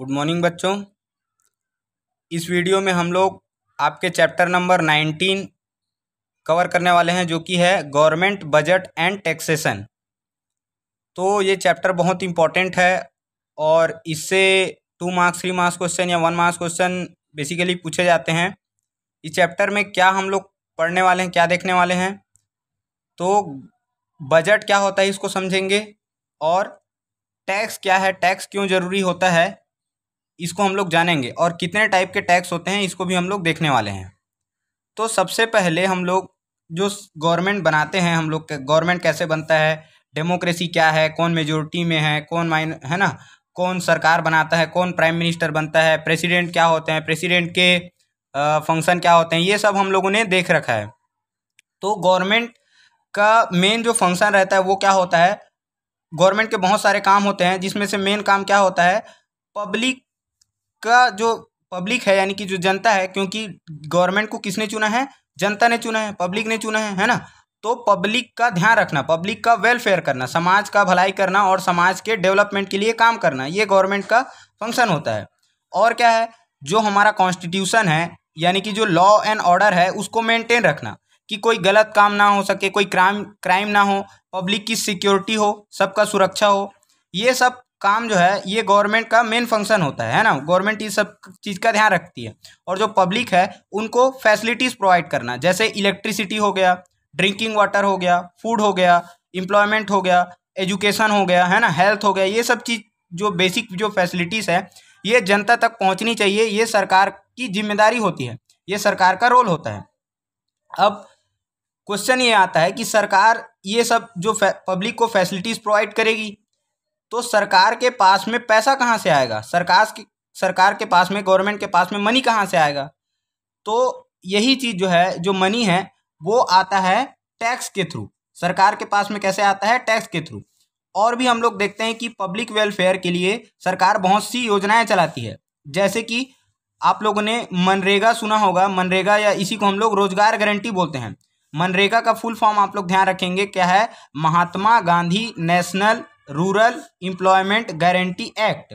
Good morning बच्चों। इस video में हम लोग आपके चैप्टर नंबर 19 कवर करने वाले हैं, जो कि है गवर्नमेंट बजट एंड टैक्सेशन। तो ये चैप्टर बहुत इम्पॉर्टेंट है और इससे 2 मार्क्स 3 मार्क्स क्वेश्चन या 1 मार्क्स क्वेश्चन बेसिकली पूछे जाते हैं। इस चैप्टर में क्या हम लोग पढ़ने वाले हैं, क्या देखने वाले हैं, तो बजट क्या होता है इसको समझेंगे, और टैक्स क्या है, टैक्स क्यों ज़रूरी होता है इसको हम लोग जानेंगे, और कितने टाइप के टैक्स होते हैं इसको भी हम लोग देखने वाले हैं। तो सबसे पहले हम लोग जो गवर्नमेंट बनाते हैं, हम लोग गवर्नमेंट कैसे बनता है, डेमोक्रेसी क्या है, कौन मेजोरिटी में है, कौन है ना, कौन सरकार बनाता है, कौन प्राइम मिनिस्टर बनता है, प्रेसिडेंट क्या होते हैं, प्रेसिडेंट के फंक्शन क्या होते हैं, ये सब हम लोगों ने देख रखा है। तो गवर्नमेंट का मेन जो फंक्शन रहता है वो क्या होता है, गवर्नमेंट के बहुत सारे काम होते हैं, जिसमें से मेन काम क्या होता है, पब्लिक का जो पब्लिक है यानी कि जो जनता है, क्योंकि गवर्नमेंट को किसने चुना है, जनता ने चुना है, पब्लिक ने चुना है ना। तो पब्लिक का ध्यान रखना, पब्लिक का वेलफेयर करना, समाज का भलाई करना और समाज के डेवलपमेंट के लिए काम करना, ये गवर्नमेंट का फंक्शन होता है। और क्या है, जो हमारा कॉन्स्टिट्यूशन है यानी कि जो लॉ एंड ऑर्डर है उसको मेंटेन रखना, कि कोई गलत काम ना हो सके, कोई क्राइम ना हो, पब्लिक की सिक्योरिटी हो, सबका सुरक्षा हो, ये सब काम जो है ये गवर्नमेंट का मेन फंक्शन होता है ना। गवर्नमेंट इस सब चीज़ का ध्यान रखती है। और जो पब्लिक है उनको फैसिलिटीज़ प्रोवाइड करना, जैसे इलेक्ट्रिसिटी हो गया, ड्रिंकिंग वाटर हो गया, फूड हो गया, एम्प्लॉयमेंट हो गया, एजुकेशन हो गया, है ना, हेल्थ हो गया, ये सब चीज़ जो बेसिक जो फैसिलिटीज़ है ये जनता तक पहुंचनी चाहिए। ये सरकार की जिम्मेदारी होती है, ये सरकार का रोल होता है। अब क्वेश्चन ये आता है कि सरकार ये सब जो पब्लिक को फैसिलिटीज़ प्रोवाइड करेगी तो सरकार के पास में पैसा कहाँ से आएगा, सरकार के पास में, गवर्नमेंट के पास में मनी कहाँ से आएगा। तो यही चीज़ जो है, जो मनी है वो आता है टैक्स के थ्रू। सरकार के पास में कैसे आता है, टैक्स के थ्रू। और भी हम लोग देखते हैं कि पब्लिक वेलफेयर के लिए सरकार बहुत सी योजनाएं चलाती है, जैसे कि आप लोगों ने मनरेगा सुना होगा, मनरेगा या इसी को हम लोग रोजगार गारंटी बोलते हैं। मनरेगा का फुल फॉर्म आप लोग ध्यान रखेंगे क्या है, Mahatma Gandhi national rural employment guarantee act.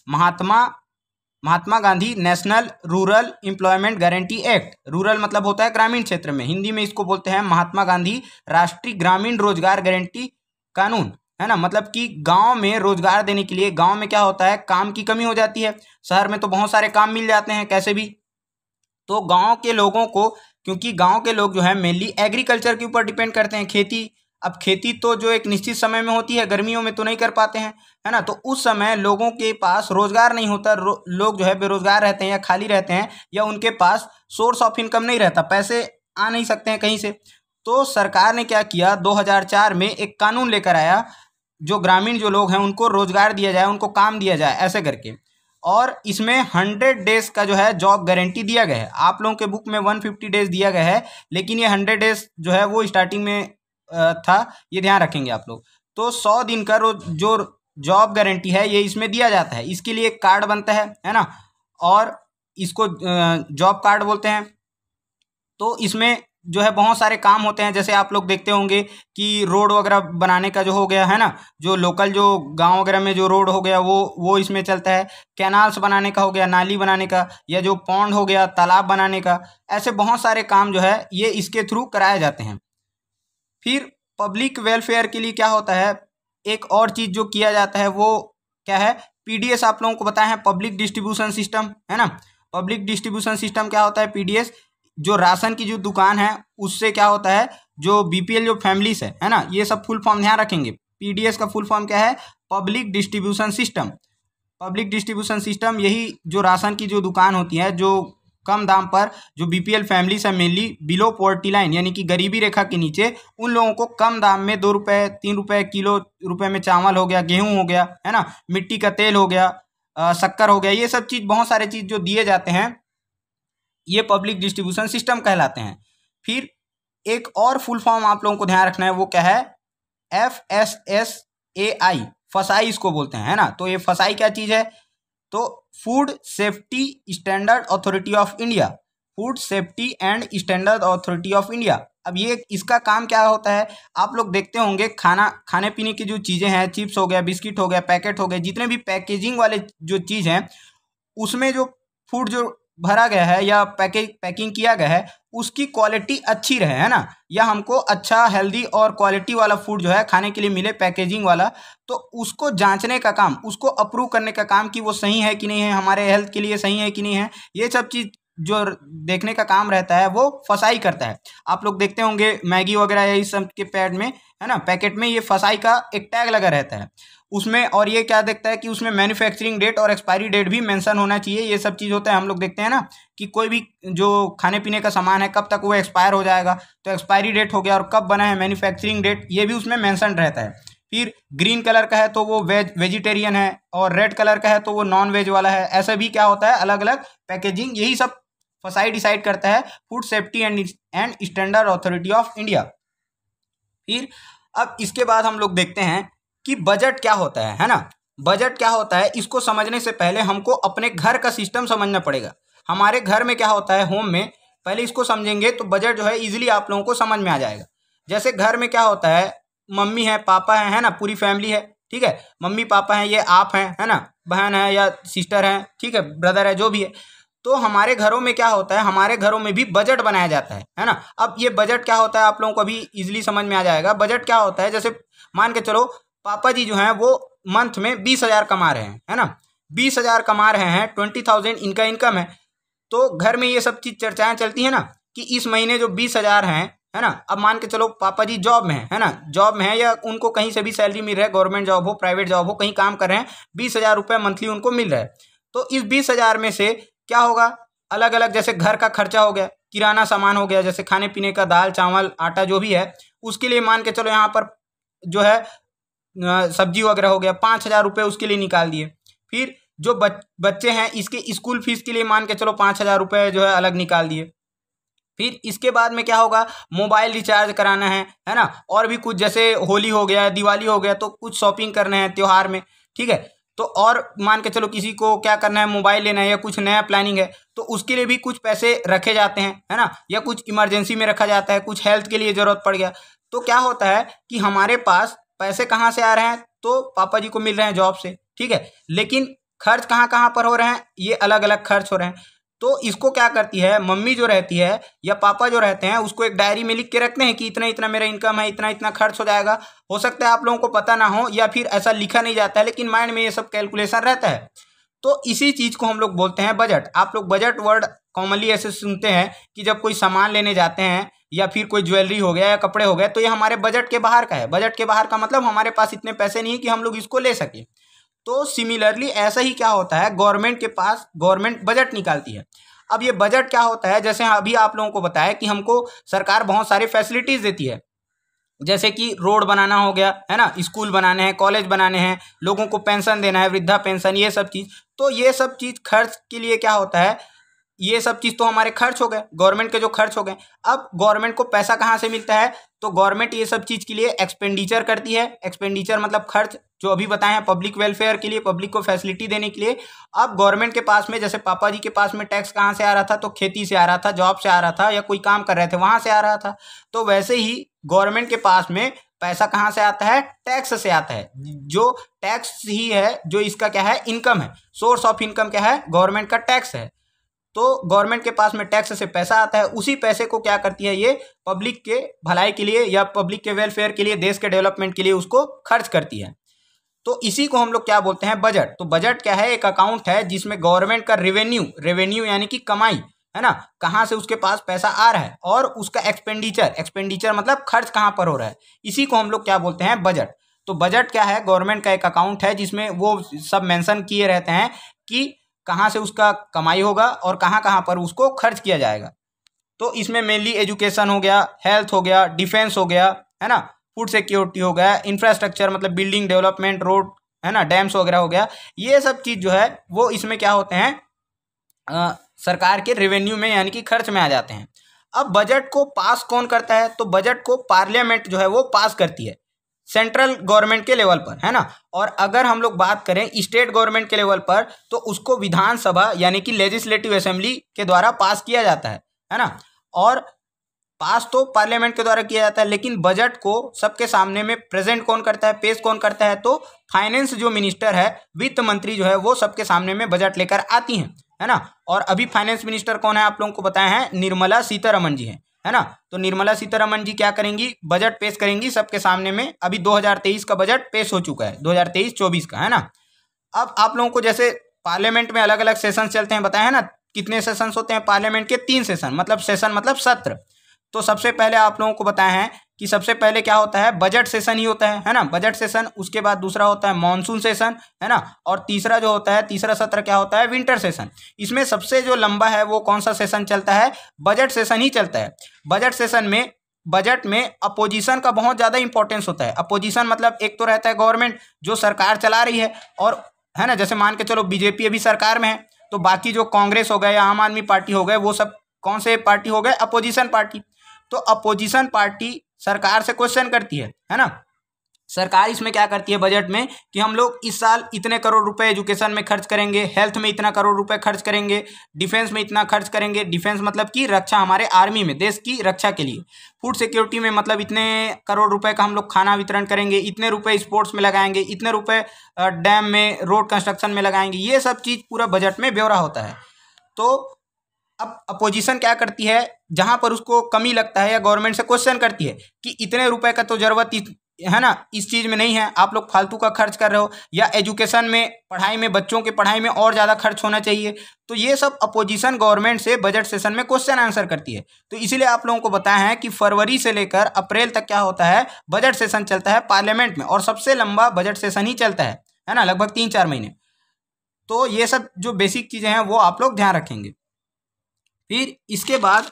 Mahatma Gandhi national rural employment guarantee act. Rural मतलब होता है ग्रामीण क्षेत्र में, हिंदी में इसको बोलते हैं महात्मा गांधी राष्ट्रीय ग्रामीण रोजगार गारंटी कानून, है ना। मतलब कि गांव में रोजगार देने के लिए, गांव में क्या होता है, काम की कमी हो जाती है, शहर में तो बहुत सारे काम मिल जाते हैं कैसे भी। तो गांव के लोगों को, क्योंकि गांव के लोग जो है मेनली एग्रीकल्चर के ऊपर डिपेंड करते हैं, खेती। अब खेती तो जो एक निश्चित समय में होती है, गर्मियों में तो नहीं कर पाते हैं, है ना। तो उस समय लोगों के पास रोजगार नहीं होता, लोग जो है बेरोजगार रहते हैं या खाली रहते हैं, या उनके पास सोर्स ऑफ इनकम नहीं रहता, पैसे आ नहीं सकते हैं कहीं से। तो सरकार ने क्या किया, 2004 में एक कानून लेकर आया, जो ग्रामीण जो लोग हैं उनको रोजगार दिया जाए, उनको काम दिया जाए, ऐसे करके। और इसमें 100 डेज का जो है जॉब गारंटी दिया गया है। आप लोगों के बुक में 150 डेज दिया गया है, लेकिन ये 100 डेज जो है वो स्टार्टिंग में था, ये ध्यान रखेंगे आप लोग। तो 100 दिन का जो जॉब गारंटी है ये इसमें दिया जाता है। इसके लिए एक कार्ड बनता है ना, और इसको जॉब कार्ड बोलते हैं। तो इसमें जो है बहुत सारे काम होते हैं, जैसे आप लोग देखते होंगे कि रोड वगैरह बनाने का जो हो गया है ना, जो लोकल जो गांव वगैरह में जो रोड हो गया वो इसमें चलता है। कैनाल्स बनाने का हो गया, नाली बनाने का, या जो पॉन्ड हो गया, तालाब बनाने का, ऐसे बहुत सारे काम जो है ये इसके थ्रू कराए जाते हैं। फिर पब्लिक वेलफेयर के लिए क्या होता है, एक और चीज़ जो किया जाता है वो क्या है, पीडीएस आप लोगों को बताया है, पब्लिक डिस्ट्रीब्यूशन सिस्टम, है ना। पब्लिक डिस्ट्रीब्यूशन सिस्टम क्या होता है, पीडीएस, जो राशन की जो दुकान है उससे क्या होता है, जो बीपीएल जो फैमिलीज है ना, ये सब फुल फॉर्म ध्यान रखेंगे। पीडीएस का फुल फॉर्म क्या है, public distribution system. Public distribution system, यही जो राशन की जो दुकान होती है, जो कम दाम पर, जो बीपीएल फैमिलीज है मेनली बिलो पॉवर्टी लाइन यानी कि गरीबी रेखा के नीचे, उन लोगों को कम दाम में 2 रुपये 3 रुपये किलो रुपए में चावल हो गया, गेहूं हो गया, है ना, मिट्टी का तेल हो गया, शक्कर हो गया, ये सब चीज़, बहुत सारे चीज़ जो दिए जाते हैं ये पब्लिक डिस्ट्रीब्यूशन सिस्टम कहलाते हैं। फिर एक और फुल फॉर्म आप लोगों को ध्यान रखना है, वो क्या है, FSSAI, फसाई इसको बोलते हैं, है ना। तो ये फसाई क्या चीज़ है, तो food safety standard authority of India, food safety and standard authority of India, अब ये इसका काम क्या होता है, आप लोग देखते होंगे खाने पीने की जो चीज़ें हैं, चिप्स हो गया, बिस्किट हो गया, पैकेट हो गए, जितने भी पैकेजिंग वाले जो चीज़ हैं, उसमें जो फूड जो भरा गया है या पैकिंग किया गया है, उसकी क्वालिटी अच्छी रहे, है ना, या हमको अच्छा हेल्दी और क्वालिटी वाला फूड जो है खाने के लिए मिले पैकेजिंग वाला, तो उसको जांचने का काम, उसको अप्रूव करने का काम कि वो सही है कि नहीं है, हमारे हेल्थ के लिए सही है कि नहीं है, ये सब चीज़ जो देखने का काम रहता है वो फसाई करता है। आप लोग देखते होंगे मैगी वगैरह या इस सब के पैड में, है ना, पैकेट में ये फसाई का एक टैग लगा रहता है उसमें, और ये क्या देखता है कि उसमें मैन्युफैक्चरिंग डेट और एक्सपायरी डेट भी मेंशन होना चाहिए। ये सब चीज़ होता है, हम लोग देखते हैं ना कि कोई भी जो खाने पीने का सामान है कब तक वो एक्सपायर हो जाएगा, तो एक्सपायरी डेट हो गया, और कब बना है मैन्युफैक्चरिंग डेट, ये भी उसमें मेंशन रहता है। फिर ग्रीन कलर का है तो वो वेजिटेरियन है, और रेड कलर का है तो वो नॉन वेज वाला है। ऐसा भी क्या होता है, अलग अलग पैकेजिंग, यही सब फसाई डिसाइड करता है food safety and standard authority of India. फिर अब इसके बाद हम लोग देखते हैं कि बजट क्या होता है ना। बजट क्या होता है, इसको समझने से पहले हमको अपने घर का सिस्टम समझना पड़ेगा। हमारे घर में क्या होता है, होम में, पहले इसको समझेंगे तो बजट जो है इजीली आप लोगों को समझ में आ जाएगा। जैसे घर में क्या होता है, मम्मी है, पापा है ना, पूरी फैमिली है, ठीक है, मम्मी पापा हैं, ये आप हैं, है ना, बहन है या सिस्टर है, ठीक है, ब्रदर है, जो भी है। तो हमारे घरों में क्या होता है, हमारे घरों में भी बजट बनाया जाता है ना। अब ये बजट क्या होता है आप लोगों को अभी इजीली समझ में आ जाएगा। बजट क्या होता है, जैसे मान के चलो पापा जी जो हैं वो मंथ में 20,000 कमा रहे हैं, है ना, 20,000 कमा रहे हैं, 20,000 इनका इनकम है। तो घर में ये सब चीज़ चर्चाएं चलती है ना कि इस महीने जो 20,000 हैं, है ना, अब मान के चलो पापा जी जॉब में है ना, जॉब में है या उनको कहीं से भी सैलरी मिल रहा है, गवर्नमेंट जॉब हो, प्राइवेट जॉब हो, कहीं काम कर रहे हैं, 20,000 रुपये मंथली उनको मिल रहा है। तो इस 20,000 में से क्या होगा, अलग अलग जैसे घर का खर्चा हो गया, किराना सामान हो गया, जैसे खाने पीने का दाल चावल आटा जो भी है, उसके लिए मान के चलो यहाँ पर जो है सब्जी वगैरह हो गया, 5,000 रुपये उसके लिए निकाल दिए। फिर जो बच्चे हैं इसके स्कूल फीस के लिए मान के चलो 5,000 रुपये जो है अलग निकाल दिए। फिर इसके बाद में क्या होगा, मोबाइल रिचार्ज कराना है ना, और भी कुछ जैसे होली हो गया, दिवाली हो गया, तो कुछ शॉपिंग करना है त्यौहार में, ठीक है, तो और मान के चलो किसी को क्या करना है, मोबाइल लेना है या कुछ नया प्लानिंग है, तो उसके लिए भी कुछ पैसे रखे जाते हैं, है ना, या कुछ इमरजेंसी में रखा जाता है, कुछ हेल्थ के लिए ज़रूरत पड़ गया। तो क्या होता है कि हमारे पास पैसे कहाँ से आ रहे हैं, तो पापा जी को मिल रहे हैं जॉब से, ठीक है, लेकिन खर्च कहाँ कहाँ पर हो रहे हैं, ये अलग अलग खर्च हो रहे हैं। तो इसको क्या करती है मम्मी जो रहती है या पापा जो रहते हैं, उसको एक डायरी में लिख के रखते हैं कि इतना इतना मेरा इनकम है, इतना इतना खर्च हो जाएगा। हो सकता है आप लोगों को पता ना हो या फिर ऐसा लिखा नहीं जाता है, लेकिन माइंड में ये सब कैलकुलेशन रहता है। तो इसी चीज़ को हम लोग बोलते हैं बजट। आप लोग बजट वर्ड कॉमनली ऐसे सुनते हैं कि जब कोई सामान लेने जाते हैं या फिर कोई ज्वेलरी हो गया या कपड़े हो गए, तो ये हमारे बजट के बाहर का है। बजट के बाहर का मतलब हमारे पास इतने पैसे नहीं है कि हम लोग इसको ले सकें। तो सिमिलरली ऐसा ही क्या होता है, गवर्नमेंट के पास गवर्नमेंट बजट निकालती है। अब ये बजट क्या होता है, जैसे अभी आप लोगों को बताया कि हमको सरकार बहुत सारी फैसिलिटीज़ देती है, जैसे कि रोड बनाना हो गया, है ना, स्कूल बनाने हैं, कॉलेज बनाने हैं, लोगों को पेंशन देना है, वृद्धा पेंशन, ये सब चीज़। तो ये सब चीज़ खर्च के लिए क्या होता है, ये सब चीज़ तो हमारे खर्च हो गए, गवर्नमेंट के जो खर्च हो गए। अब गवर्नमेंट को पैसा कहाँ से मिलता है, तो गवर्नमेंट ये सब चीज़ के लिए एक्सपेंडिचर करती है। एक्सपेंडिचर मतलब खर्च, जो अभी बताए हैं पब्लिक वेलफेयर के लिए, पब्लिक को फैसिलिटी देने के लिए। अब गवर्नमेंट के पास में, जैसे पापा जी के पास में टैक्स कहाँ से आ रहा था, तो खेती से आ रहा था, जॉब से आ रहा था, या कोई काम कर रहे थे वहाँ से आ रहा था। तो वैसे ही गवर्नमेंट के पास में पैसा कहाँ से आता है, टैक्स से आता है। जो टैक्स ही है जो इसका क्या है, इनकम है, सोर्स ऑफ इनकम क्या है, गवर्नमेंट का टैक्स है। तो गवर्नमेंट के पास में टैक्स से पैसा आता है, उसी पैसे को क्या करती है ये पब्लिक के भलाई के लिए या पब्लिक के वेलफेयर के लिए, देश के डेवलपमेंट के लिए उसको खर्च करती है। तो इसी को हम लोग क्या बोलते हैं, बजट। तो बजट क्या है, एक अकाउंट है जिसमें गवर्नमेंट का रेवेन्यू यानी कि कमाई, है ना, कहाँ से उसके पास पैसा आ रहा है, और उसका एक्सपेंडिचर मतलब खर्च कहाँ पर हो रहा है, इसी को हम लोग क्या बोलते हैं, बजट। तो बजट क्या है, गवर्नमेंट का एक अकाउंट है जिसमें वो सब मेंशन किए रहते हैं कि कहाँ से उसका कमाई होगा और कहाँ कहाँ पर उसको खर्च किया जाएगा। तो इसमें मेनली एजुकेशन हो गया, हेल्थ हो गया, डिफेंस हो गया, है ना, फूड सिक्योरिटी हो गया, इंफ्रास्ट्रक्चर मतलब बिल्डिंग डेवलपमेंट, रोड, है ना, डैम्स वगैरह हो गया। ये सब चीज़ जो है वो इसमें क्या होते हैं, सरकार के रेवेन्यू में यानी कि खर्च में आ जाते हैं। अब बजट को पास कौन करता है, तो बजट को पार्लियामेंट जो है वो पास करती है, सेंट्रल गवर्नमेंट के लेवल पर, है ना। और अगर हम लोग बात करें स्टेट गवर्नमेंट के लेवल पर, तो उसको विधानसभा यानी कि लेजिस्लेटिव असेंबली के द्वारा पास किया जाता है ना। और पास तो पार्लियामेंट के द्वारा किया जाता है, लेकिन बजट को सबके सामने में प्रेजेंट कौन करता है, पेश कौन करता है, तो फाइनेंस जो मिनिस्टर है, वित्त मंत्री जो है, वो सबके सामने में बजट लेकर आती हैं, है ना। और अभी फाइनेंस मिनिस्टर कौन है, आप लोगों को बताया है, निर्मला सीतारमण जी है ना। तो निर्मला सीतारमण जी क्या करेंगी, बजट पेश करेंगी सबके सामने में। अभी 2023 का बजट पेश हो चुका है, 2023-24 का, है ना। अब आप लोगों को जैसे पार्लियामेंट में अलग अलग सेशन चलते हैं, बताया है ना, कितने सेशन होते हैं पार्लियामेंट के, 3 सेशन, मतलब सेशन मतलब सत्र। तो सबसे पहले आप लोगों को बताया है कि सबसे पहले क्या होता है, बजट सेशन ही होता है ना, बजट सेशन। उसके बाद दूसरा होता है मॉनसून सेशन, है ना। और तीसरा जो होता है, तीसरा सत्र क्या होता है, विंटर सेशन। इसमें सबसे जो लंबा है वो कौन सा सेशन चलता है, बजट सेशन ही चलता है। बजट सेशन में, बजट में अपोजिशन का बहुत ज़्यादा इंपॉर्टेंस होता है। अपोजिशन मतलब एक तो रहता है गवर्नमेंट जो सरकार चला रही है, और है ना, जैसे मान के चलो बीजेपी अभी सरकार में है, तो बाकी जो कांग्रेस हो गए या आम आदमी पार्टी हो गए, वो सब कौन से पार्टी हो गए, अपोजिशन पार्टी। तो अपोजिशन पार्टी सरकार से क्वेश्चन करती है ना। सरकार इसमें क्या करती है बजट में, कि हम लोग इस साल इतने करोड़ रुपए एजुकेशन में खर्च करेंगे, हेल्थ में इतना करोड़ रुपए खर्च करेंगे, डिफेंस में इतना खर्च करेंगे, डिफेंस मतलब कि रक्षा, हमारे आर्मी में, देश की रक्षा के लिए। फूड सिक्योरिटी में मतलब इतने करोड़ रुपए का हम लोग खाना वितरण करेंगे, इतने रुपए स्पोर्ट्स में लगाएंगे, इतने रुपए डैम में, रोड कंस्ट्रक्शन में लगाएंगे। ये सब चीज़ पूरा बजट में ब्यौरा होता है। तो अब अपोजिशन क्या करती है, जहां पर उसको कमी लगता है या गवर्नमेंट से क्वेश्चन करती है कि इतने रुपए का तो जरूरत है ना, इस चीज में नहीं है, आप लोग फालतू का खर्च कर रहे हो, या एजुकेशन में, पढ़ाई में, बच्चों की पढ़ाई में और ज्यादा खर्च होना चाहिए। तो ये सब अपोजिशन गवर्नमेंट से बजट सेशन में क्वेश्चन आंसर करती है। तो इसीलिए आप लोगों को बताया है कि फरवरी से लेकर अप्रैल तक क्या होता है, बजट सेशन चलता है पार्लियामेंट में, और सबसे लंबा बजट सेशन ही चलता है ना, लगभग 3-4 महीने। तो ये सब जो बेसिक चीजें हैं वो आप लोग ध्यान रखेंगे। फिर इसके बाद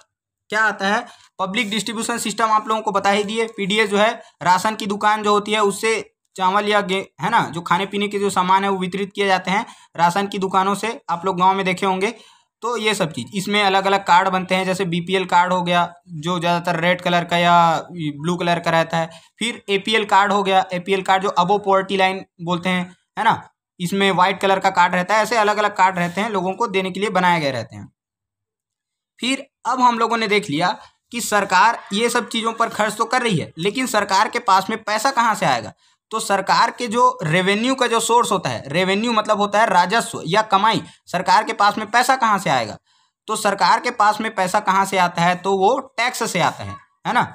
क्या आता है, पब्लिक डिस्ट्रीब्यूशन सिस्टम आप लोगों को बता ही दिए। पीडीएस जो है, राशन की दुकान जो होती है उससे चावल या है ना, जो खाने पीने के जो सामान है वो वितरित किए जाते हैं राशन की दुकानों से, आप लोग गांव में देखे होंगे। तो ये सब चीज़, इसमें अलग अलग कार्ड बनते हैं, जैसे बीपीएल कार्ड हो गया जो ज़्यादातर रेड कलर का या ब्लू कलर का रहता है। फिर एपीएल कार्ड हो गया, एपीएल कार्ड जो अबो पॉवर्टी लाइन बोलते हैं, है ना, इसमें व्हाइट कलर का कार्ड रहता है। ऐसे अलग अलग कार्ड रहते हैं, लोगों को देने के लिए बनाए गए रहते हैं। फिर अब हम लोगों ने देख लिया कि सरकार ये सब चीज़ों पर खर्च तो कर रही है, लेकिन सरकार के पास में पैसा कहाँ से आएगा। तो सरकार के जो रेवेन्यू का जो सोर्स होता है, रेवेन्यू मतलब होता है राजस्व या कमाई, सरकार के पास में पैसा कहाँ से आएगा। तो सरकार के पास में पैसा कहाँ से आता है, तो वो टैक्स से आता है ना।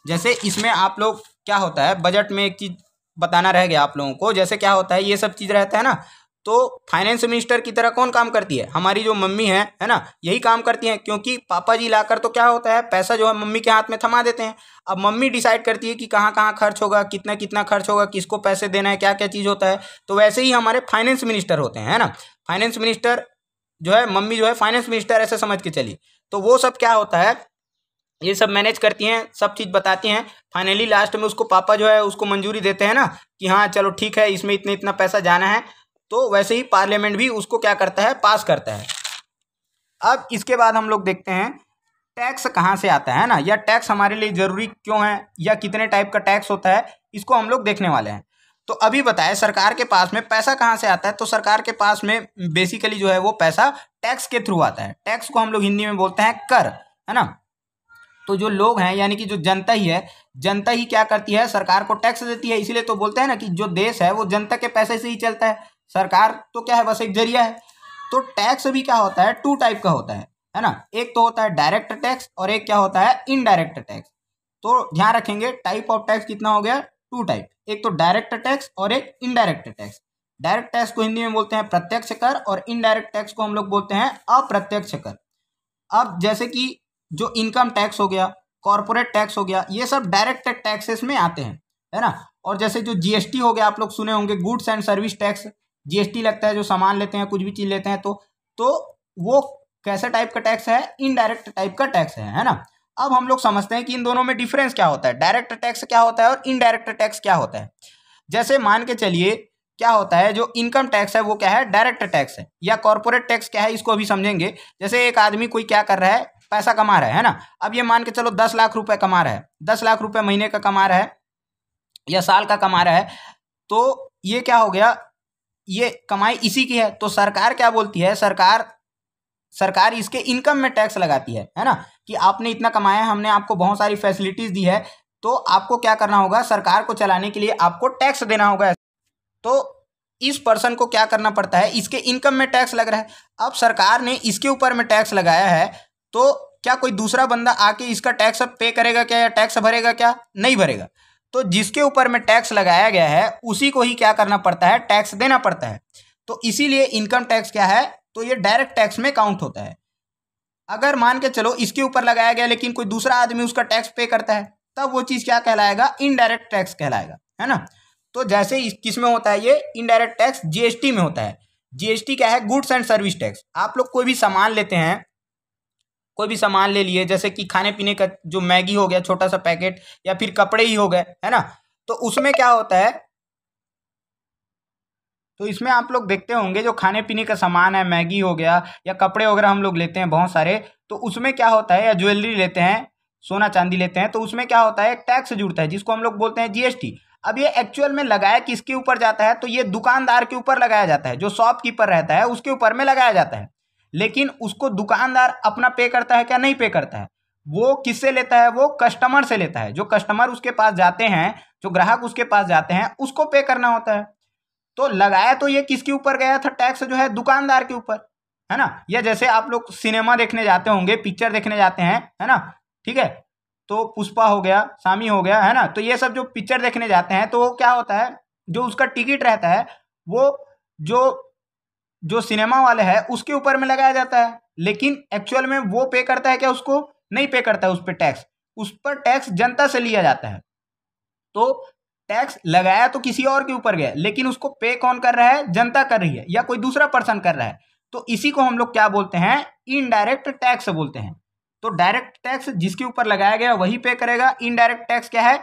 जैसे इसमें आप लोग क्या होता है, बजट में एक चीज़ बताना रह गया आप लोगों को, जैसे क्या होता है, ये सब चीज़ रहता है ना। तो फाइनेंस मिनिस्टर की तरह कौन काम करती है, हमारी जो मम्मी है ना, यही काम करती हैं, क्योंकि पापा जी लाकर तो क्या होता है, पैसा जो है मम्मी के हाथ में थमा देते हैं। अब मम्मी डिसाइड करती है कि कहाँ कहाँ खर्च होगा, कितना कितना खर्च होगा, किसको पैसे देना है, क्या क्या चीज़ होता है। तो वैसे ही हमारे फाइनेंस मिनिस्टर होते हैं, है ना। फाइनेंस मिनिस्टर जो है, मम्मी जो है फाइनेंस मिनिस्टर, ऐसे समझ के चलिए। तो वो सब क्या होता है, ये सब मैनेज करती हैं, सब चीज़ बताती हैं। फाइनली लास्ट में उसको पापा जो है उसको मंजूरी देते हैं ना, कि हाँ चलो ठीक है, इसमें इतना इतना पैसा जाना है। तो वैसे ही पार्लियामेंट भी उसको क्या करता है, पास करता है। अब इसके बाद हम लोग देखते हैं टैक्स कहाँ से आता है ना, या टैक्स हमारे लिए ज़रूरी क्यों है, या कितने टाइप का टैक्स होता है, इसको हम लोग देखने वाले हैं। तो अभी बताए सरकार के पास में पैसा कहाँ से आता है। तो सरकार के पास में बेसिकली जो है वो पैसा टैक्स के थ्रू आता है। टैक्स को हम लोग हिंदी में बोलते हैं कर, है ना। तो जो लोग हैं, यानी कि जो जनता ही है, जनता ही क्या करती है, सरकार को टैक्स देती है। इसीलिए तो बोलते हैं ना कि जो देश है वो जनता के पैसे से ही चलता है, सरकार तो क्या है, बस एक जरिया है। तो टैक्स भी क्या होता है, 2 टाइप का होता है ना। एक तो होता है डायरेक्ट टैक्स, और एक क्या होता है, इनडायरेक्ट टैक्स। तो ध्यान रखेंगे, टाइप ऑफ टैक्स कितना हो गया, 2 टाइप, एक तो डायरेक्ट टैक्स और एक इनडायरेक्ट टैक्स। डायरेक्ट टैक्स को हिंदी में बोलते हैं प्रत्यक्ष कर, और इनडायरेक्ट टैक्स को हम लोग बोलते हैं अप्रत्यक्ष कर। अब जैसे कि जो इनकम टैक्स हो गया, कॉर्पोरेट टैक्स हो गया, ये सब डायरेक्ट टैक्सेस में आते हैं, है ना। और जैसे जो जीएसटी हो गया, आप लोग सुने होंगे, goods and service tax, GST लगता है जो सामान लेते हैं, कुछ भी चीज लेते हैं। तो वो कैसा टाइप का टैक्स है, इनडायरेक्ट टाइप का टैक्स है ना। अब हम लोग समझते हैं कि इन दोनों में डिफरेंस क्या होता है, डायरेक्ट टैक्स क्या होता है और इनडायरेक्ट टैक्स क्या होता है। जैसे मान के चलिए क्या होता है, जो इनकम टैक्स है वो क्या है, डायरेक्ट टैक्स है। या कॉर्पोरेट टैक्स क्या है, इसको अभी समझेंगे। जैसे एक आदमी कोई क्या कर रहा है, पैसा कमा रहा है ना। अब ये मान के चलो 10 लाख रुपए कमा रहा है, 10 लाख रुपए महीने का कमा रहा है या साल का कमा रहा है। तो ये क्या हो गया, ये कमाई इसी की है। तो सरकार क्या बोलती है, सरकार सरकार इसके इनकम में टैक्स लगाती है ना, कि आपने इतना कमाया है, हमने आपको बहुत सारी फैसिलिटीज दी है, तो आपको क्या करना होगा, सरकार को चलाने के लिए आपको टैक्स देना होगा। तो इस पर्सन को क्या करना पड़ता है, इसके इनकम में टैक्स लग रहा है। अब सरकार ने इसके ऊपर में टैक्स लगाया है, तो क्या कोई दूसरा बंदा आके इसका टैक्स पे करेगा क्या, या टैक्स भरेगा क्या? नहीं भरेगा। तो जिसके ऊपर में टैक्स लगाया गया है उसी को ही क्या करना पड़ता है, टैक्स देना पड़ता है। तो इसीलिए इनकम टैक्स क्या है, तो ये डायरेक्ट टैक्स में काउंट होता है। अगर मान के चलो इसके ऊपर लगाया गया लेकिन कोई दूसरा आदमी उसका टैक्स पे करता है, तब वो चीज़ क्या कहलाएगा, इनडायरेक्ट टैक्स कहलाएगा, है ना। तो जैसे किस में होता है ये इनडायरेक्ट टैक्स, जीएसटी में होता है। जीएसटी क्या है, गुड्स एंड सर्विस टैक्स। आप लोग कोई भी सामान लेते हैं, कोई भी सामान ले लिए, जैसे कि खाने पीने का जो मैगी हो गया छोटा सा पैकेट, या फिर कपड़े ही हो गए, है ना, तो उसमें क्या होता है, तो इसमें आप लोग देखते होंगे जो खाने पीने का सामान है, मैगी हो गया या कपड़े वगैरह हम लोग लेते हैं बहुत सारे, तो उसमें क्या होता है, या ज्वेलरी लेते हैं, सोना चांदी लेते हैं, तो उसमें क्या होता है, एक टैक्स जुड़ता है जिसको हम लोग बोलते हैं जीएसटी। अब ये एक्चुअल में लगाया किसके ऊपर जाता है, तो ये दुकानदार के ऊपर लगाया जाता है, जो शॉपकीपर रहता है उसके ऊपर में लगाया जाता है। लेकिन उसको दुकानदार अपना पे करता है क्या, नहीं पे करता है। वो किससे लेता है, वो कस्टमर से लेता है। जो कस्टमर उसके पास जाते हैं, जो ग्राहक उसके पास जाते हैं, उसको पे करना होता है। तो लगाया तो ये किसके ऊपर गया था, टैक्स जो है दुकानदार के ऊपर, है ना। या जैसे आप लोग सिनेमा देखने जाते होंगे, पिक्चर देखने जाते हैं, है ना, ठीक है, तो पुष्पा हो गया, सामी हो गया, है ना, तो ये सब जो पिक्चर देखने जाते हैं, तो वो क्या होता है, जो उसका टिकट रहता है वो जो जो सिनेमा वाले है उसके ऊपर में लगाया जाता है। लेकिन एक्चुअल में वो पे करता है क्या, उसको नहीं पे करता है उस पर टैक्स। उस पर टैक्स जनता से लिया जाता है। तो टैक्स लगाया तो किसी और के ऊपर गया, लेकिन उसको पे कौन कर रहा है, जनता कर रही है, या कोई दूसरा पर्सन कर रहा है। तो इसी को हम लोग क्या बोलते हैं, इनडायरेक्ट टैक्स बोलते हैं। तो डायरेक्ट टैक्स जिसके ऊपर लगाया गया वही पे करेगा। इनडायरेक्ट टैक्स क्या है,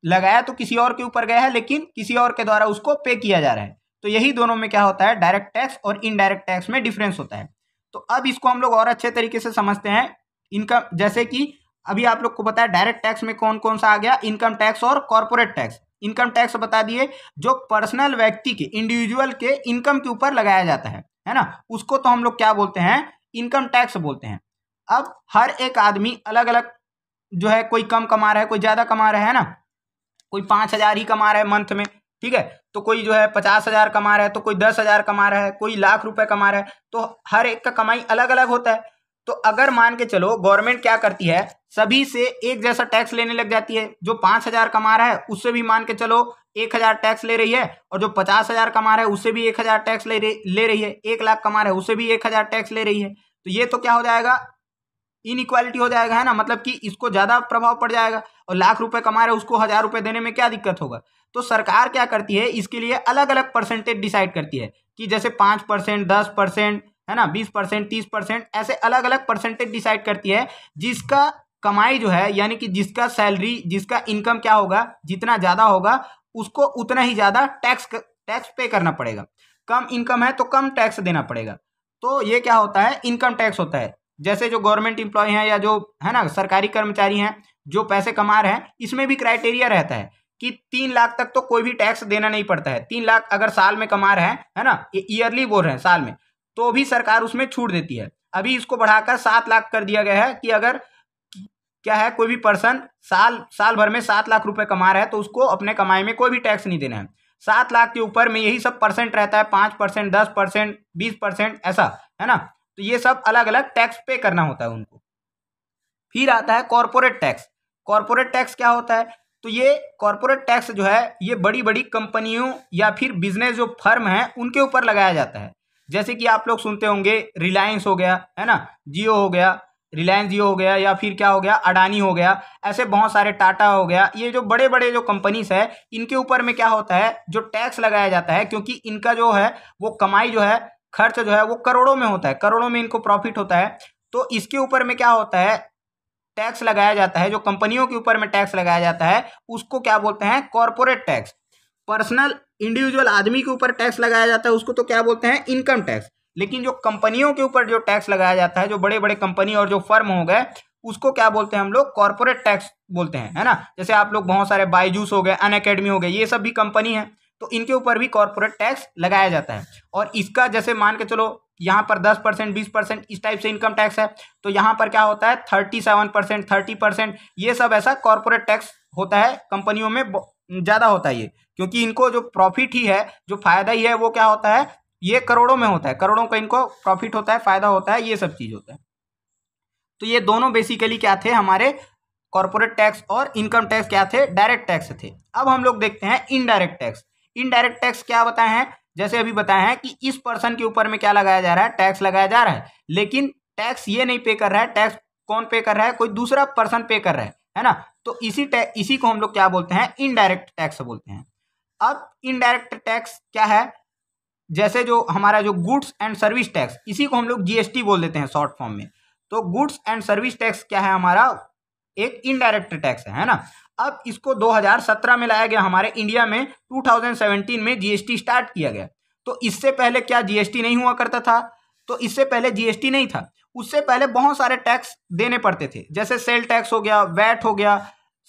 लगाया तो किसी और के ऊपर गया है, लेकिन किसी और के द्वारा उसको पे किया जा रहा है। तो यही दोनों में क्या होता है, डायरेक्ट टैक्स और इनडायरेक्ट टैक्स में डिफरेंस होता है। तो अब इसको हम लोग और अच्छे तरीके से समझते हैं। इनकम, जैसे कि अभी आप लोग को बताया डायरेक्ट टैक्स में कौन कौन सा आ गया, इनकम टैक्स और कॉर्पोरेट टैक्स। इनकम टैक्स बता दिए, जो पर्सनल व्यक्ति के, इंडिविजुअल के इनकम के ऊपर लगाया जाता है ना, उसको तो हम लोग क्या बोलते हैं, इनकम टैक्स बोलते हैं। अब हर एक आदमी अलग अलग जो है, कोई कम कमा रहा है, कोई ज्यादा कमा रहा है ना, कोई 5,000 ही कमा रहा है मंथ में, ठीक है, तो कोई जो है 50,000 कमा रहा है, तो कोई 10,000 कमा रहा है, कोई लाख रुपए कमा रहा है। तो हर एक का कमाई अलग अलग होता है। तो अगर मान के चलो गवर्नमेंट क्या करती है, सभी से एक जैसा टैक्स लेने लग जाती है। जो 5,000 कमा रहा है उससे भी मान के चलो 1,000 टैक्स ले रही है, और जो 50,000 कमा रहा है उससे भी 1,000 टैक्स ले रही है, 1 लाख कमा रहा है उससे भी 1,000 टैक्स ले रही है। तो ये तो क्या हो जाएगा, इनइक्वालिटी हो जाएगा, है ना, मतलब कि इसको ज्यादा प्रभाव पड़ जाएगा, और लाख रुपए कमा रहे उसको 1,000 रुपए देने में क्या दिक्कत होगा। तो सरकार क्या करती है, इसके लिए अलग अलग परसेंटेज डिसाइड करती है, कि जैसे 5%, 10%, है ना, 20%, 30%, ऐसे अलग अलग परसेंटेज डिसाइड करती है। जिसका कमाई जो है, यानी कि जिसका सैलरी, जिसका इनकम क्या होगा, जितना ज्यादा होगा उसको उतना ही ज्यादा टैक्स पे करना पड़ेगा। कम इनकम है तो कम टैक्स देना पड़ेगा। तो ये क्या होता है, इनकम टैक्स होता है। जैसे जो गवर्नमेंट एम्प्लॉय हैं, या जो है ना सरकारी कर्मचारी हैं, जो पैसे कमा रहे हैं, इसमें भी क्राइटेरिया रहता है कि 3 लाख तक तो कोई भी टैक्स देना नहीं पड़ता है। 3 लाख अगर साल में कमा रहे हैं, है ना, ईयरली बोल रहे हैं, साल में, तो भी सरकार उसमें छूट देती है। अभी इसको बढ़ाकर 7 लाख कर दिया गया है, कि अगर क्या है, कोई भी पर्सन साल भर में 7 लाख रुपए कमा रहा है, तो उसको अपने कमाई में कोई भी टैक्स नहीं देना है। 7 लाख के ऊपर में यही सब परसेंट रहता है, 5%, 10%, 20%, ऐसा, है ना। तो ये सब अलग अलग टैक्स पे करना होता है उनको। फिर आता है कॉर्पोरेट टैक्स। कॉर्पोरेट टैक्स क्या होता है, तो ये कॉर्पोरेट टैक्स जो है, ये बड़ी बड़ी कंपनियों या फिर बिजनेस जो फर्म है उनके ऊपर लगाया जाता है। जैसे कि आप लोग सुनते होंगे, रिलायंस हो गया, है ना, जियो हो गया, रिलायंस जियो हो गया, या फिर क्या हो गया, अडानी हो गया, ऐसे बहुत सारे, टाटा हो गया। ये जो बड़े बड़े जो कंपनीज है, इनके ऊपर में क्या होता है, जो टैक्स लगाया जाता है, क्योंकि इनका जो है वो कमाई जो है, खर्च जो है वो करोड़ों में होता है, करोड़ों में इनको प्रॉफिट होता है। तो इसके ऊपर में क्या होता है, टैक्स लगाया जाता है। जो कंपनियों के ऊपर में टैक्स लगाया जाता है उसको क्या बोलते हैं, कॉर्पोरेट टैक्स। पर्सनल इंडिविजुअल आदमी के ऊपर टैक्स लगाया जाता है उसको तो क्या बोलते हैं, इनकम टैक्स। लेकिन जो कंपनियों के ऊपर जो टैक्स लगाया जाता है, जो बड़े बड़े कंपनी और जो फर्म हो गए, उसको क्या बोलते हैं हम लोग, कॉर्पोरेट टैक्स बोलते हैं, है ना। जैसे आप लोग बहुत सारे बायजूस हो गए, अनअकैडमी हो गए, ये सब भी कंपनी है, तो इनके ऊपर भी कॉर्पोरेट टैक्स लगाया जाता है। और इसका जैसे मान के चलो, यहाँ पर 10%, 20% इस टाइप से इनकम टैक्स है। तो यहाँ पर क्या होता है 37%, 30%, ये सब ऐसा कॉर्पोरेट टैक्स होता है। कंपनियों में ज़्यादा होता है ये, क्योंकि इनको जो प्रॉफिट ही है, जो फायदा ही है, वो क्या होता है, ये करोड़ों में होता है, करोड़ों का इनको प्रॉफिट होता है, फायदा होता है, ये सब चीज़ होता है। तो ये दोनों बेसिकली क्या थे, हमारे कॉर्पोरेट टैक्स और इनकम टैक्स क्या थे, डायरेक्ट टैक्स थे। अब हम लोग देखते हैं इनडायरेक्ट टैक्स। इनडायरेक्ट टैक्स क्या बताए हैं, जैसे अभी बताया है कि इस पर्सन के ऊपर में क्या लगाया जा रहा है, टैक्स लगाया जा रहा है, लेकिन टैक्स ये नहीं पे कर रहा है, टैक्स कौन पे कर रहा है, कोई दूसरा पर्सन पे कर रहा है ना। तो इसी को हम लोग क्या बोलते हैं, इनडायरेक्ट टैक्स बोलते हैं। अब इनडायरेक्ट टैक्स क्या है, जैसे जो हमारा जो गुड्स एंड सर्विस टैक्स, इसी को हम लोग जीएसटी बोल देते हैं शॉर्ट फॉर्म में। तो गुड्स एंड सर्विस टैक्स क्या है, हमारा एक इनडायरेक्ट टैक्स है ना। अब इसको 2017 में लाया गया हमारे इंडिया में, 2017 में जीएसटी स्टार्ट किया गया। तो इससे पहले क्या जीएसटी नहीं हुआ करता था, तो इससे पहले जीएसटी नहीं था। उससे पहले बहुत सारे टैक्स देने पड़ते थे, जैसे सेल टैक्स हो गया, वैट हो गया,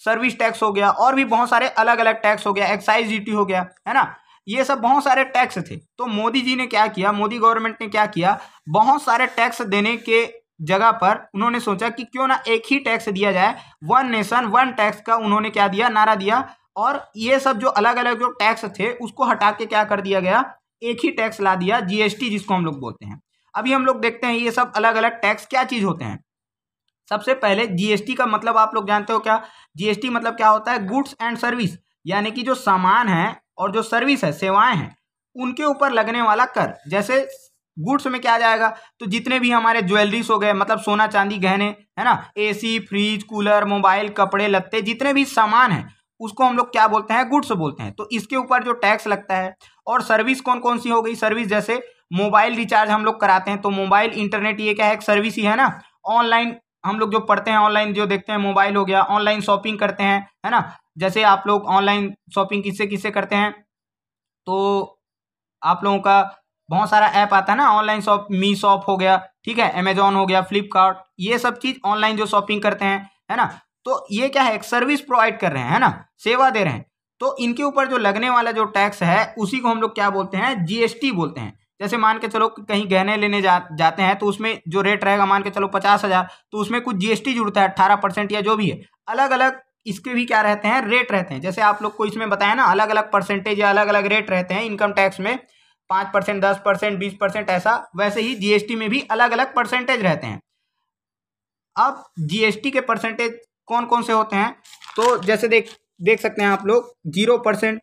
सर्विस टैक्स हो गया, और भी बहुत सारे अलग अलग टैक्स हो गया, एक्साइज ड्यूटी हो गया, है ना। ये सब बहुत सारे टैक्स थे। तो मोदी जी ने क्या किया, मोदी गवर्नमेंट ने क्या किया, बहुत सारे टैक्स देने के जगह पर उन्होंने सोचा कि क्यों ना एक ही टैक्स दिया जाए, वन नेशन वन टैक्स का उन्होंने क्या दिया, नारा दिया। और ये सब जो अलग अलग जो टैक्स थे उसको हटा के क्या कर दिया गया, एक ही टैक्स ला दिया, जीएसटी जिसको हम लोग बोलते हैं। अभी हम लोग देखते हैं ये सब अलग अलग टैक्स क्या चीज होते हैं। सबसे पहले जीएसटी का मतलब आप लोग जानते हो क्या, जीएसटी मतलब क्या होता है, गुड्स एंड सर्विस, यानी कि जो सामान है और जो सर्विस है, सेवाएं हैं, उनके ऊपर लगने वाला कर। जैसे गुड्स में क्या आ जाएगा, तो जितने भी हमारे ज्वेलरीज हो गए, मतलब सोना चांदी गहने, है ना, एसी फ्रिज कूलर मोबाइल कपड़े लत्ते, जितने भी सामान हैं उसको हम लोग क्या बोलते हैं, गुड्स बोलते हैं। तो इसके ऊपर जो टैक्स लगता है। और सर्विस कौन कौन सी हो गई, सर्विस जैसे मोबाइल रिचार्ज हम लोग कराते हैं, तो मोबाइल इंटरनेट ये क्या है, एक सर्विस ही है ना। ऑनलाइन हम लोग जो पढ़ते हैं, ऑनलाइन जो देखते हैं, मोबाइल हो गया। ऑनलाइन शॉपिंग करते हैं, है ना, जैसे आप लोग ऑनलाइन शॉपिंग किससे किससे करते हैं, तो आप लोगों का बहुत सारा ऐप आता है ना, ऑनलाइन शॉप, मी शॉप हो गया, ठीक है, अमेजॉन हो गया, फ्लिपकार्ट, ये सब चीज ऑनलाइन जो शॉपिंग करते हैं, है ना। तो ये क्या है, एक सर्विस प्रोवाइड कर रहे हैं, है ना, सेवा दे रहे हैं। तो इनके ऊपर जो लगने वाला जो टैक्स है उसी को हम लोग क्या बोलते हैं, जीएसटी बोलते हैं। जैसे मान के चलो कहीं गहने लेने जाते हैं, तो उसमें जो रेट रहेगा, मान के चलो 50,000, तो उसमें कुछ जीएसटी जुड़ता है 18% या जो भी है। अलग अलग इसके भी क्या रहते हैं, रेट रहते हैं। जैसे आप लोग को इसमें बताया ना, अलग अलग परसेंटेज या अलग अलग रेट रहते हैं इनकम टैक्स में, 5%, 10%, 20%, ऐसा। वैसे ही जीएसटी में भी अलग अलग परसेंटेज रहते हैं। अब जीएसटी के परसेंटेज कौन कौन से होते हैं, तो जैसे देख सकते हैं आप लोग, 0%,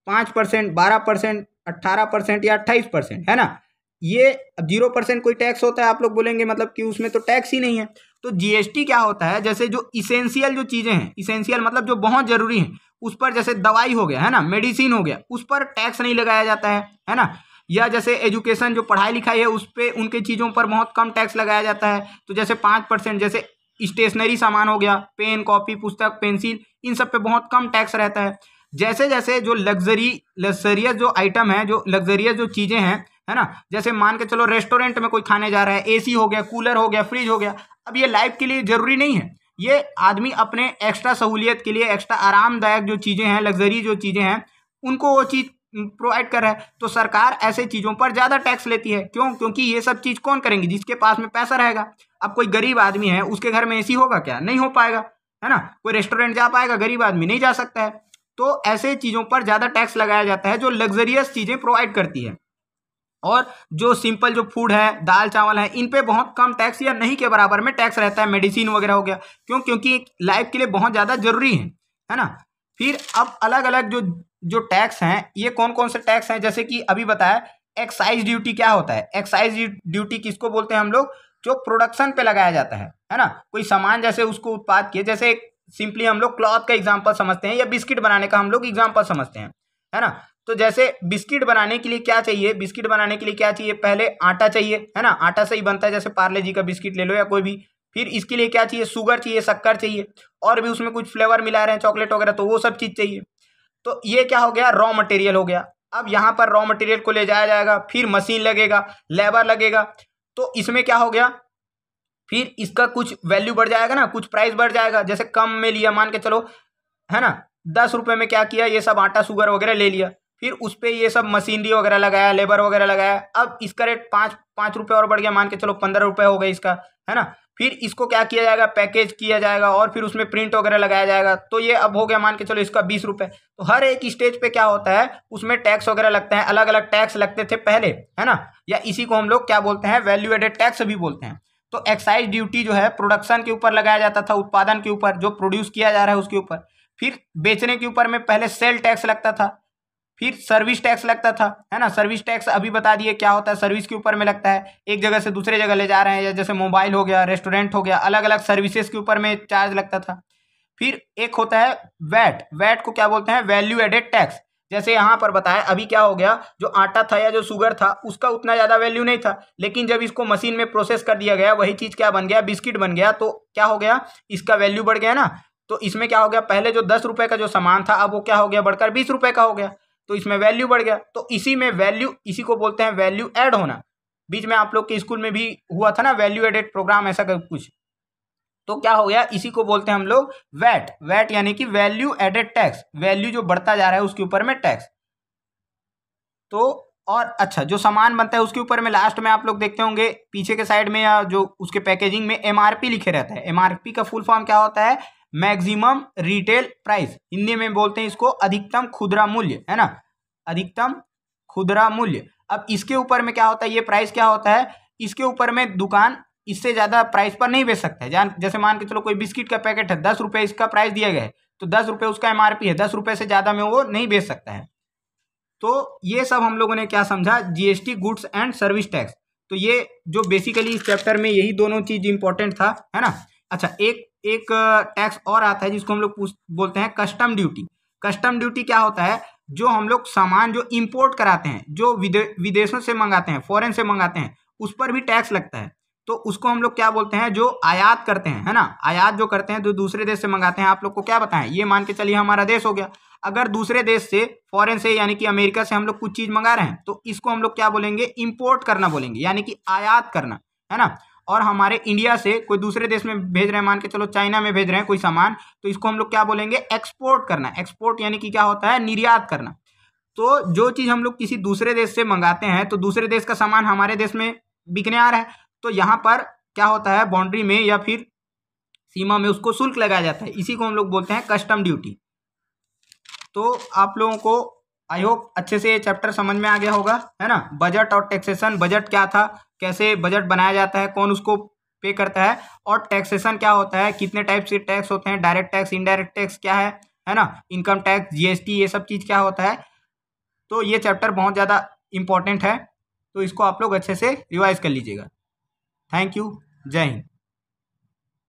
5%, 12%, 18% या 28%, है ना। ये 0% कोई टैक्स होता है, आप लोग बोलेंगे मतलब कि उसमें तो टैक्स ही नहीं है। तो जीएसटी क्या होता है, जैसे जो इसेंशियल जो चीजें हैं, इसेंशियल मतलब जो बहुत जरूरी है, उस पर, जैसे दवाई हो गया, है ना, मेडिसिन हो गया, उस पर टैक्स नहीं लगाया जाता है ना। या जैसे एजुकेशन, जो पढ़ाई लिखाई है, उस पर, उनके चीज़ों पर बहुत कम टैक्स लगाया जाता है। तो जैसे 5%, जैसे स्टेशनरी सामान हो गया, पेन कॉपी पुस्तक पेंसिल, इन सब पे बहुत कम टैक्स रहता है। जैसे जैसे जो लग्जरियस जो आइटम है, जो लग्जरियस जो चीज़ें हैं, है ना, जैसे मान के चलो रेस्टोरेंट में कोई खाने जा रहा है, एसी हो गया, कूलर हो गया, फ्रिज हो गया। अब ये लाइफ के लिए जरूरी नहीं है, ये आदमी अपने एक्स्ट्रा सहूलियत के लिए, एक्स्ट्रा आरामदायक जो चीज़ें हैं, लग्जरी जो चीज़ें हैं, उनको वो चीज़ प्रोवाइड कर रहा है। तो सरकार ऐसे चीजों पर ज्यादा टैक्स लेती है। क्यों? क्योंकि ये सब चीज कौन करेंगे, जिसके पास में पैसा रहेगा। अब कोई गरीब आदमी है, उसके घर में एसी होगा क्या? नहीं हो पाएगा, है ना। कोई रेस्टोरेंट जा पाएगा? गरीब आदमी नहीं जा सकता है। तो ऐसे चीजों पर ज्यादा टैक्स लगाया जाता है जो लग्जरियस चीजें प्रोवाइड करती है। और जो सिंपल जो फूड है, दाल चावल है, इन पे बहुत कम टैक्स या नहीं के बराबर में टैक्स रहता है। मेडिसिन वगैरह हो गया, क्यों? क्योंकि लाइफ के लिए बहुत ज्यादा जरूरी है ना। फिर अब अलग अलग जो टैक्स हैं, ये कौन कौन से टैक्स हैं, जैसे कि अभी बताया एक्साइज ड्यूटी क्या होता है। एक्साइज ड्यूटी किसको बोलते हैं हम लोग? जो प्रोडक्शन पे लगाया जाता है ना। कोई सामान जैसे उसको उत्पाद किए, जैसे सिंपली हम लोग क्लॉथ का एग्जांपल समझते हैं या बिस्किट बनाने का हम लोग एग्जांपल समझते हैं, है ना। तो जैसे बिस्किट बनाने के लिए क्या चाहिए, बिस्किट बनाने के लिए क्या चाहिए? पहले आटा चाहिए, है ना, आटा से ही बनता है। जैसे पार्ले जी का बिस्किट ले लो या कोई भी। फिर इसके लिए क्या चाहिए? शुगर चाहिए, शक्कर चाहिए, और भी उसमें कुछ फ्लेवर मिला रहे हैं, चॉकलेट वगैरह, तो वो सब चीज चाहिए। तो ये क्या हो गया? रॉ मटेरियल हो गया। अब यहाँ पर रॉ मटेरियल को ले जाया जाएगा, फिर मशीन लगेगा, लेबर लगेगा, तो इसमें क्या हो गया? फिर इसका कुछ वैल्यू बढ़ जाएगा ना, कुछ प्राइस बढ़ जाएगा। जैसे कम में लिया, मान के चलो, है ना, 10 रुपए में क्या किया, ये सब आटा शुगर वगैरह ले लिया, फिर उस पर ये सब मशीनरी वगैरह लगाया, लेबर वगैरह लगाया। अब इसका रेट 5 रुपये और बढ़ गया, मान के चलो 15 रुपये हो गए इसका, है ना। फिर इसको क्या किया जाएगा, पैकेज किया जाएगा और फिर उसमें प्रिंट वगैरह लगाया जाएगा। तो ये अब हो गया मान के चलो इसका 20 रुपये। तो हर एक स्टेज पे क्या होता है, उसमें टैक्स वगैरह लगते हैं, अलग अलग टैक्स लगते थे पहले, है ना। या इसी को हम लोग क्या बोलते हैं, वैल्यू एडेड टैक्स भी बोलते हैं। तो एक्साइज ड्यूटी जो है प्रोडक्शन के ऊपर लगाया जाता था, उत्पादन के ऊपर, जो प्रोड्यूस किया जा रहा है उसके ऊपर। फिर बेचने के ऊपर में पहले सेल टैक्स लगता था, फिर सर्विस टैक्स लगता था, है ना। सर्विस टैक्स अभी बता दिए क्या होता है, सर्विस के ऊपर में लगता है, एक जगह से दूसरे जगह ले जा रहे हैं, या जैसे मोबाइल हो गया, रेस्टोरेंट हो गया, अलग अलग सर्विसेज के ऊपर में चार्ज लगता था। फिर एक होता है वैट, वैट को क्या बोलते हैं, वैल्यू एडेड टैक्स। जैसे यहाँ पर बताया, अभी क्या हो गया, जो आटा था या जो शुगर था उसका उतना ज़्यादा वैल्यू नहीं था, लेकिन जब इसको मशीन में प्रोसेस कर दिया गया, वही चीज़ क्या बन गया, बिस्किट बन गया। तो क्या हो गया, इसका वैल्यू बढ़ गया ना। तो इसमें क्या हो गया, पहले जो 10 रुपये का जो सामान था, अब वो क्या हो गया, बढ़कर 20 रुपये का हो गया। तो इसमें वैल्यू बढ़ गया। तो इसी में वैल्यू, इसी को बोलते हैं वैल्यू ऐड होना। बीच में आप लोग के स्कूल में भी हुआ था ना वैल्यू एडेड प्रोग्राम, ऐसा कुछ। तो क्या हो गया, इसी को बोलते हैं हम लोग वैट। वैट यानी कि वैल्यू एडेड टैक्स, वैल्यू जो बढ़ता जा रहा है उसके ऊपर में टैक्स। तो और अच्छा, जो सामान बनता है उसके ऊपर में लास्ट में आप लोग देखते होंगे पीछे के साइड में, या जो उसके पैकेजिंग में एमआरपी लिखे रहता है। एमआरपी का फुल फॉर्म क्या होता है, मैक्सिमम रिटेल प्राइस। हिंदी में बोलते हैं इसको अधिकतम खुदरा मूल्य, है ना, अधिकतम खुदरा मूल्य। अब इसके ऊपर में क्या होता है, ये प्राइस क्या होता है, इसके ऊपर में दुकान इससे ज़्यादा प्राइस पर नहीं बेच सकता है। जैसे मान के चलो कोई बिस्किट का पैकेट है, 10 रुपये इसका प्राइस दिया गया है, तो 10 रुपये उसका एमआरपी है, 10 रुपये से ज़्यादा में वो नहीं बेच सकता है। तो ये सब हम लोगों ने क्या समझा, GST, goods and service tax. तो ये जो बेसिकली इस चैप्टर में यही दोनों चीज इंपॉर्टेंट था, है ना। अच्छा, एक टैक्स और आता है जिसको हम लोग बोलते हैं कस्टम ड्यूटी। कस्टम ड्यूटी क्या होता है, जो हम लोग सामान जो इंपोर्ट कराते हैं, जो विदेशों से मंगाते हैं, फॉरेन से मंगाते हैं, उस पर भी टैक्स लगता है। तो उसको हम लोग क्या बोलते हैं, जो आयात करते हैं, है ना। आयात जो करते हैं, जो दूसरे देश से मंगाते हैं। आप लोग को क्या बताएं, ये मान के चलिए हमारा देश हो गया, अगर दूसरे देश से, फॉरेन से यानी कि अमेरिका से हम लोग कुछ चीज मंगा रहे हैं, तो इसको हम लोग क्या बोलेंगे, इंपोर्ट करना बोलेंगे, यानी कि आयात करना, है ना। और हमारे इंडिया से कोई दूसरे देश में भेज रहे हैं, मान के चलो चाइना में भेज रहे हैं कोई सामान, तो इसको हम लोग क्या बोलेंगे, एक्सपोर्ट करना। एक्सपोर्ट यानी कि क्या होता है, निर्यात करना। तो जो चीज हम लोग किसी दूसरे देश से मंगाते हैं, तो दूसरे देश का सामान हमारे देश में बिकने आ रहा है, तो यहाँ पर क्या होता है, बाउंड्री में या फिर सीमा में उसको शुल्क लगाया जाता है। इसी को हम लोग बोलते हैं कस्टम ड्यूटी। तो आप लोगों को आई होप अच्छे से ये चैप्टर समझ में आ गया होगा, है ना। बजट और टैक्सेशन, बजट क्या था, कैसे बजट बनाया जाता है, कौन उसको पे करता है, और टैक्सेशन क्या होता है, कितने टाइप से टैक्स होते हैं, डायरेक्ट टैक्स, इनडायरेक्ट टैक्स क्या है ना, इनकम टैक्स, जीएसटी, ये सब चीज़ क्या होता है। तो ये चैप्टर बहुत ज़्यादा इंपॉर्टेंट है, तो इसको आप लोग अच्छे से रिवाइज कर लीजिएगा। थैंक यू, जय हिंद।